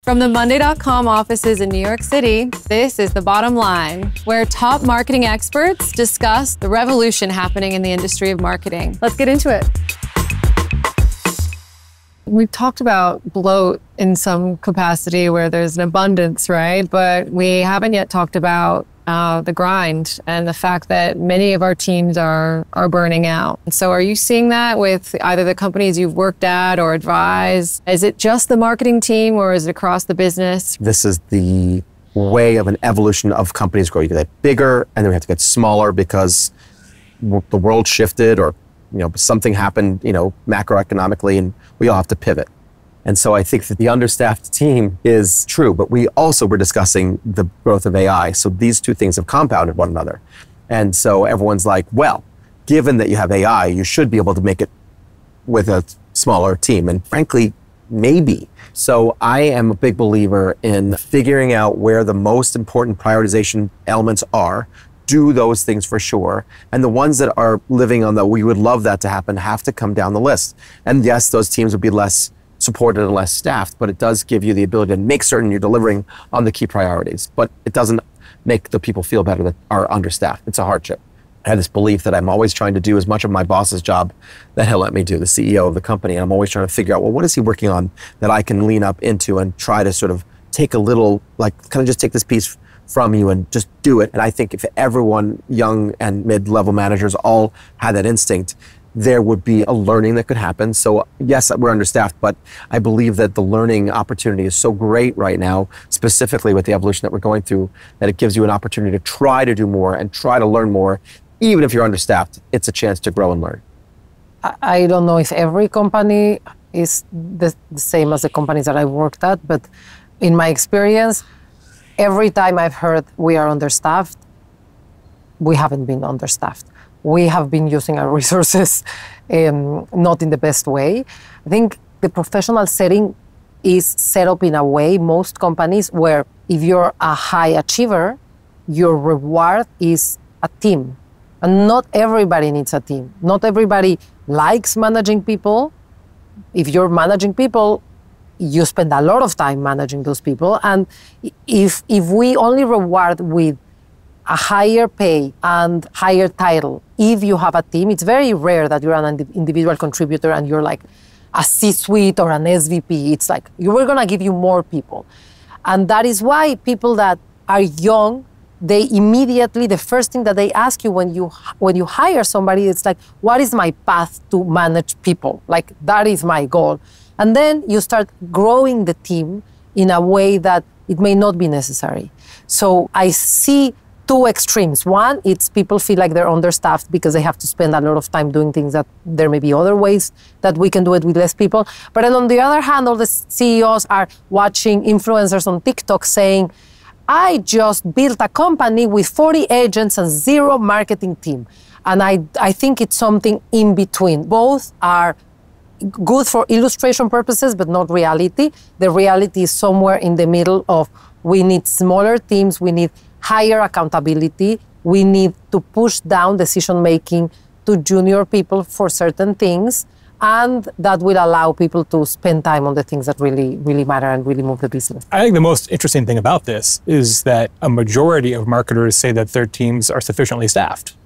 From the monday.com offices in New York City, this is The Bottom Line, where top marketing experts discuss the revolution happening in the industry of marketing. Let's get into it. We've talked about bloat in some capacity where there's an abundance, right? But we haven't yet talked about the grind and the fact that many of our teams are burning out. So are you seeing that with either the companies you've worked at or advised? Is it just the marketing team or is it across the business? This is the way of an evolution of companies growing. You get bigger and then we have to get smaller because the world shifted or something happened, macroeconomically, and we all have to pivot. And so I think that the understaffed team is true, but we also were discussing the growth of AI. So these two things have compounded one another. And so everyone's like, well, given that you have AI, you should be able to make it with a smaller team. And frankly, maybe. So I am a big believer in figuring out where the most important prioritization elements are. Do those things for sure. And the ones that are living on the, we would love that to happen, have to come down the list. And yes, those teams would be less supported and less staffed, but it does give you the ability to make certain you're delivering on the key priorities. But it doesn't make the people feel better that are understaffed. It's a hardship. I have this belief that I'm always trying to do as much of my boss's job that he'll let me do, the CEO of the company. And I'm always trying to figure out, well, what is he working on that I can lean up into and try to sort of take a little, kind of just take this piece from you and just do it. And I think if everyone, young and mid-level managers, all had that instinct, there would be a learning that could happen. So yes, we're understaffed, but I believe that the learning opportunity is so great right now, specifically with the evolution that we're going through, that it gives you an opportunity to try to do more and try to learn more. Even if you're understaffed, it's a chance to grow and learn. I don't know if every company is the same as the companies that I worked at, but in my experience, every time I've heard we are understaffed, we haven't been understaffed. We have been using our resources not in the best way. I think the professional setting is set up in a way, most companies, where if you're a high achiever, your reward is a team. And not everybody needs a team. Not everybody likes managing people. If you're managing people, you spend a lot of time managing those people. And if we only reward with a higher pay and higher title, if you have a team, it's very rare that you're an individual contributor and you're like a C-suite or an SVP. It's like, we're gonna give you more people. And that is why people that are young, they immediately, the first thing that they ask you when you hire somebody, it's like, what is my path to manage people? Like, that is my goal. And then you start growing the team in a way that it may not be necessary. So I see two extremes. One, it's people feel like they're understaffed because they have to spend a lot of time doing things that there may be other ways that we can do it with less people. But then on the other hand, all the CEOs are watching influencers on TikTok saying, I just built a company with 40 agents and 0 marketing team. And I think it's something in between. Both are good for illustration purposes, but not reality. The reality is somewhere in the middle of we need smaller teams, we need higher accountability, we need to push down decision-making to junior people for certain things, and that will allow people to spend time on the things that really, really matter and really move the business. I think the most interesting thing about this is that a majority of marketers say that their teams are sufficiently staffed,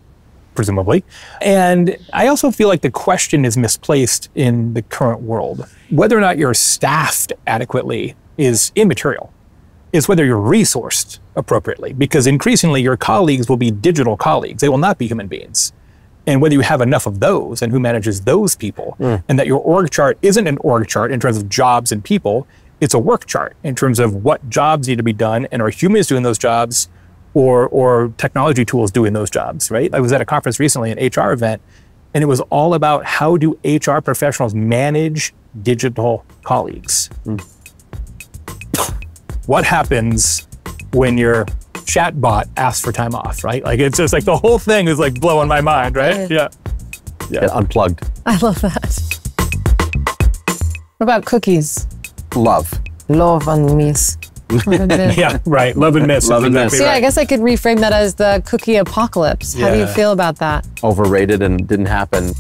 presumably. And I also feel like the question is misplaced in the current world. Whether or not you're staffed adequately is immaterial. It's whether you're resourced appropriately, because increasingly your colleagues will be digital colleagues. They will not be human beings. And whether you have enough of those and who manages those people, and that your org chart isn't an org chart in terms of jobs and people, it's a work chart in terms of what jobs need to be done and are humans doing those jobs or technology tools doing those jobs, right? I was at a conference recently, an HR event, and it was all about how do HR professionals manage digital colleagues. What happens when your chatbot asks for time off, right? Like, it's just like the whole thing is like blowing my mind, right? Yeah. Get unplugged. I love that. What about cookies? Love. Love and miss. Yeah, right. Love and miss. Love and miss. So yeah, I guess I could reframe that as the cookie apocalypse. How do you feel about that? Overrated and didn't happen.